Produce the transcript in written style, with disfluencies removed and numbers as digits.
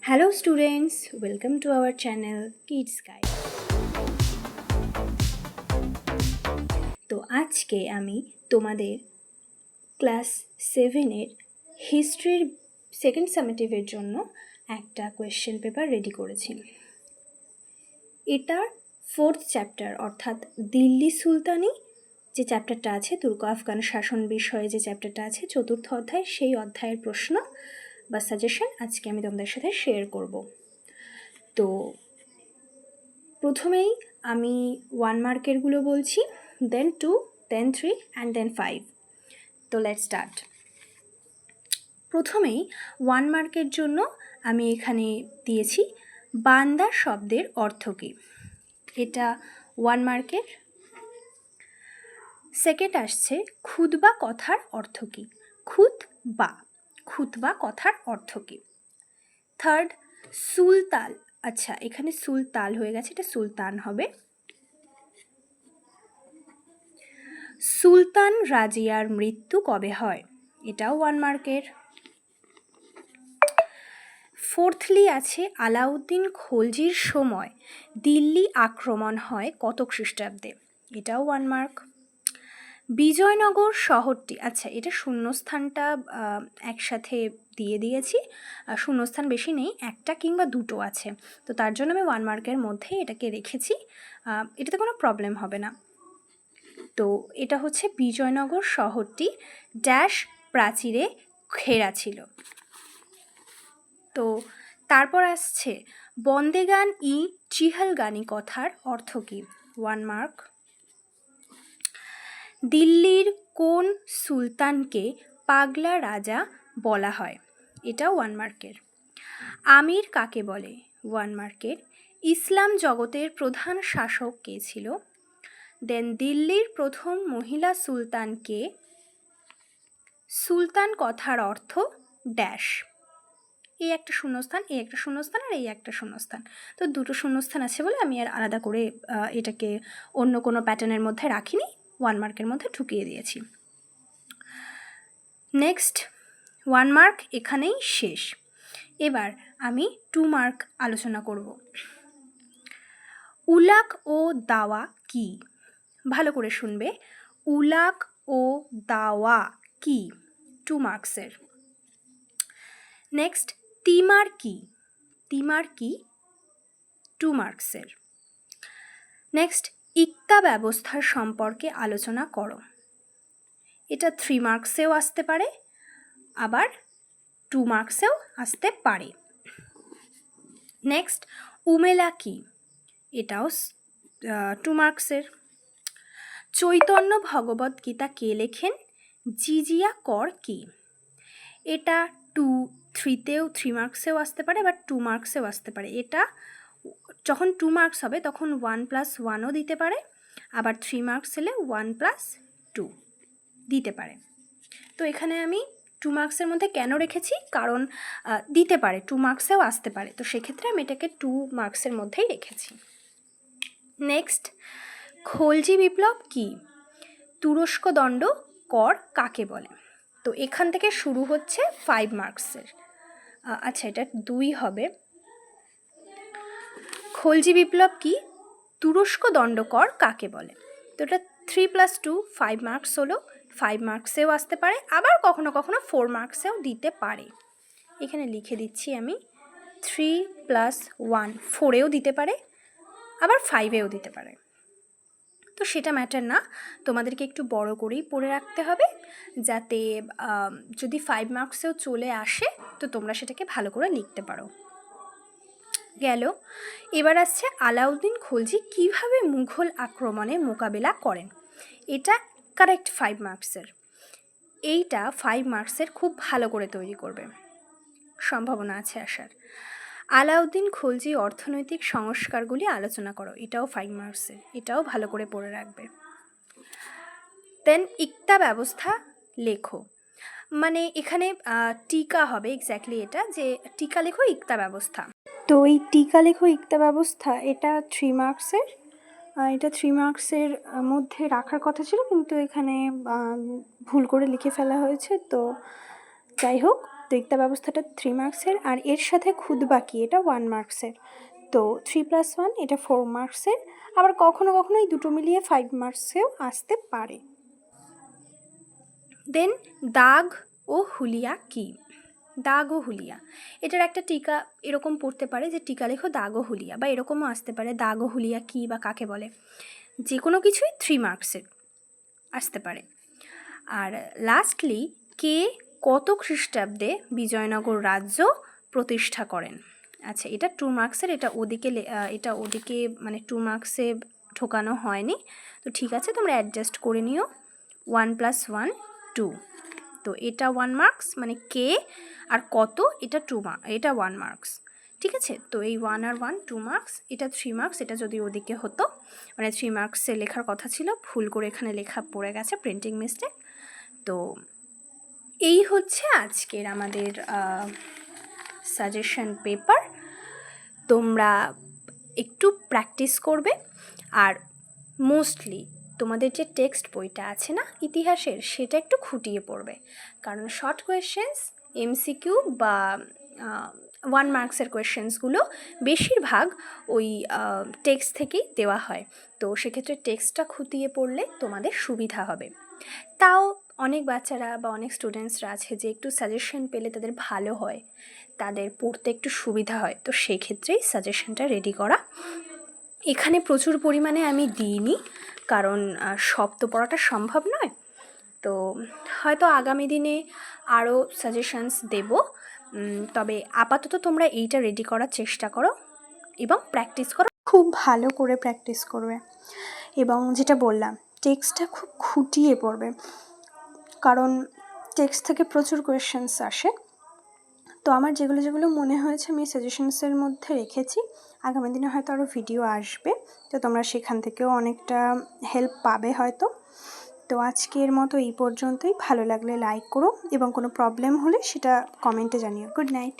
Hello students, welcome to our channel Kids Guide. তো আজকে আমি তোমাদের ক্লাস 7-এর হিস্ট্রির সেকেন্ড সামেটিভের জন্য একটা কোয়েশ্চেন পেপার রেডি করেছি। এটার 4th চ্যাপ্টার অর্থাৎ দিল্লি সুলতানি যে চ্যাপ্টারটা আছে, তুর্ক আফগান শাসন বিষয়ে যে চ্যাপ্টারটা আছে 4th অধ্যায়, সেই অধ্যায়ের প্রশ্ন বা সাজেশন আজকে আমি তোমাদের সাথে শেয়ার করব। তো প্রথমেই আমি 1 মার্কেরগুলো বলছি, দেন 2, দেন 3 অ্যান্ড দেন 5। তো লেটস স্টার্ট। প্রথমেই 1 মার্কের জন্য আমি এখানে দিয়েছি বান্দা শব্দের অর্থ কী, এটা 1 মার্কের। সেকেন্ড আসছে খুতবা কথার অর্থ কী, খুতবা কথার অর্থ কী। থার্ড সুলতাল, আচ্ছা এখানে সুলতাল হয়ে গেছে, এটা সুলতান হবে। সুলতান রাজিয়ার মৃত্যু কবে হয়, এটাও 1 মার্কের। ফোর্থলি আছে আলাউদ্দিন খলজির সময় দিল্লি আক্রমণ হয় কত খ্রিস্টাব্দে, এটাও 1 মার্ক। বিজয়নগর শহরটি, আচ্ছা এটা শূন্যস্থানটা একসাথে দিয়ে দিয়েছি, শূন্যস্থান বেশি নেই, একটা কিংবা দুটো আছে, তো তার জন্য আমি 1 মার্কের মধ্যে এটাকে রেখেছি, এটাতে কোনো প্রবলেম হবে না। তো এটা হচ্ছে বিজয়নগর শহরটি ড্যাশ প্রাচীরে ঘেরা ছিল। তো তারপর আসছে বন্দেগান ই চিহলগানি কথার অর্থ কী, 1 মার্ক। দিল্লির কোন সুলতানকে পাগলা রাজা বলা হয়, এটাও 1 মার্কের। আমির কাকে বলে, 1 মার্কের। ইসলাম জগতের প্রধান শাসক কে ছিল, দেন দিল্লির প্রথম মহিলা সুলতানকে, সুলতান কথার অর্থ ড্যাশ, এই একটা শূন্যস্থান, এই একটা শূন্যস্থান আর এই একটা শূন্যস্থান, তো দুটো শূন্যস্থান আছে বলে আমি আর আলাদা করে এটাকে অন্য কোনো প্যাটার্নের মধ্যে রাখিনি, 1 মার্কের মধ্যে ঢুকিয়ে দিয়েছি। নেক্সট 1 মার্ক এখানেই শেষ। এবার আমি 2 মার্ক আলোচনা করব। উলাক ও দাওয়া কি, ভালো করে শুনবে, উলাক ও দাওয়া কি, 2 মার্কসের। নেক্সট তিমার কি, 2 মার্কসের। নেক্সট ইক্তা ব্যবস্থার সম্পর্কে আলোচনা করো, এটা 3 মার্কসেও আসতে পারে, আবার 2 মার্কসেও আসতে পারে। নেক্সট উমেলা কি, এটাও 2 মার্কসের। চৈতন্য ভগবত গীতা কে লেখেন, জিজিয়া কর কি, এটা 2-3তেও 3 মার্কসেও আসতে পারে, আবার 2 মার্কসেও আসতে পারে। এটা যখন 2 মার্কস হবে তখন 1+1ও দিতে পারে, আবার 3 মার্কস হলে 1+2 দিতে পারে। তো এখানে আমি 2 মার্কসের মধ্যে কেন রেখেছি, কারণ দিতে পারে 2 মার্কসেও আসতে পারে, তো সেক্ষেত্রে আমি এটাকে 2 মার্কসের মধ্যেই রেখেছি। নেক্সট খলজি বিপ্লব কি, তুরস্ক দণ্ড কর কাকে বলে, তো এখান থেকে শুরু হচ্ছে 5 মার্কসের, আচ্ছা এটা 2 হবে। খলজি বিপ্লব কি, তুরস্ক দণ্ডকর কাকে বলে, তো এটা 3+2 5 মার্কস হলো, 5 মার্কসেও আসতে পারে, আবার কখনো কখনো 4 মার্কসেও দিতে পারে। এখানে লিখে দিচ্ছি আমি 3+1 4এও দিতে পারে, আবার 5এও দিতে পারে, তো সেটা ম্যাটার না, তোমাদেরকে একটু বড় করেই পড়ে রাখতে হবে, যাতে যদি 5 মার্কসেও চলে আসে তো তোমরা সেটাকে ভালো করে লিখতে পারো। গেল। এবার আসছে আলাউদ্দিন খলজি কিভাবে মুঘল আক্রমণে মোকাবেলা করেন, এটা কারেক্ট 5 মার্কসের, এইটা 5 মার্কসের খুব ভালো করে তৈরি করবে, সম্ভাবনা আছে আসার। আলাউদ্দিন খলজি অর্থনৈতিক সংস্কারগুলি আলোচনা করো, এটাও 5 মার্কসের, এটাও ভালো করে পড়ে রাখবে। দেন ইক্তা ব্যবস্থা লেখো, মানে এখানে টিকা হবে, এক্স্যাক্টলি এটা যে টিকা লেখো ইক্তা ব্যবস্থা, তো এই টিকা লেখো ইক্তা ব্যবস্থা এটা 3 মার্কসের, এটা 3 মার্কসের মধ্যে রাখার কথা ছিল, কিন্তু এখানে ভুল করে লিখে ফেলা হয়েছে, তো যাই হোক তো ইকতা ব্যবস্থাটা 3 মার্কসের, আর এর সাথে খুদ বাকি এটা 1 মার্কসের। তো 3+1 এটা 4 মার্কসের, আবার কখনো কখনো এই দুটো মিলিয়ে 5 মার্কসেও আসতে পারে। দেন দাগ ও হুলিয়া কি? দাগ ও হুলিয়া, এটার একটা টিকা এরকম পড়তে পারে যে টিকা লেখো দাগ ও হুলিয়া, বা এরকমও আসতে পারে দাগ ও হুলিয়া কি বা কাকে বলে। যে কোনো কিছুই 3 মার্কসের আসতে পারে। আর লাস্টলি, কে কত খ্রিস্টাব্দে বিজয়নগর রাজ্য প্রতিষ্ঠা করেন? আচ্ছা, এটা 2 মার্কসের, এটা ওদিকে মানে 2 মার্কসে ঢোকানো হয়নি। তো ঠিক আছে, তোমরা অ্যাডজাস্ট করে নিও। 1+1 2, তো এটা 1 মার্কস, মানে কে আর কত এটা 1 মার্কস। ঠিক আছে, তো এই 1 আর 1 2 মার্কস, এটা 3 মার্কস। এটা যদি ওদিকে হতো, মানে 3 মার্কসে লেখার কথা ছিল, ভুল করে এখানে লেখা পড়ে গেছে, প্রিন্টিং মিস্টেক। তো এই হচ্ছে আজকের আমাদের সাজেশন পেপার। তোমরা একটু প্র্যাকটিস করবে, আর মোস্টলি তোমাদের যে টেক্সট বইটা আছে না ইতিহাসের, সেটা একটু খুঁটিয়ে পড়বে, কারণ শর্ট কোয়েশ্চেন্স, এমসিকিউ বা 1 মার্কসের কোয়েশ্চেন্সগুলো বেশিরভাগ ওই টেক্সট থেকেই দেওয়া হয়। তো সেক্ষেত্রে টেক্সটটা খুঁটিয়ে পড়লে তোমাদের সুবিধা হবে। তাও অনেক বাচ্চারা বা অনেক স্টুডেন্টসরা আছে যে একটু সাজেশন পেলে তাদের ভালো হয়, তাদের পড়তে একটু সুবিধা হয়, তো সেই ক্ষেত্রেই সাজেশনটা রেডি করা। এখানে প্রচুর পরিমাণে আমি দিইনি, কারণ সব তো পড়াটা সম্ভব নয়। তো হয়তো আগামী দিনে আরও সাজেশনস দেব, তবে আপাতত তোমরা এইটা রেডি করার চেষ্টা করো এবং প্র্যাকটিস করো, খুব ভালো করে প্র্যাকটিস করবে। এবং যেটা বললাম, টেক্সটটা খুব খুঁটিয়ে পড়বে, কারণ টেক্সট থেকে প্রচুর কোয়েশ্চেন্স আসে। তো আমার যেগুলো মনে হয়েছে আমি সাজেশনসের মধ্যে রেখেছি। আগামী দিনে হয়তো আরও ভিডিও আসবে, তো তোমরা সেখান থেকেও অনেকটা হেল্প পাবে হয়তো। তো আজকের মতো এই পর্যন্তই। ভালো লাগলে লাইক করো, এবং কোনো প্রবলেম হলে সেটা কমেন্টে জানিও। Good night.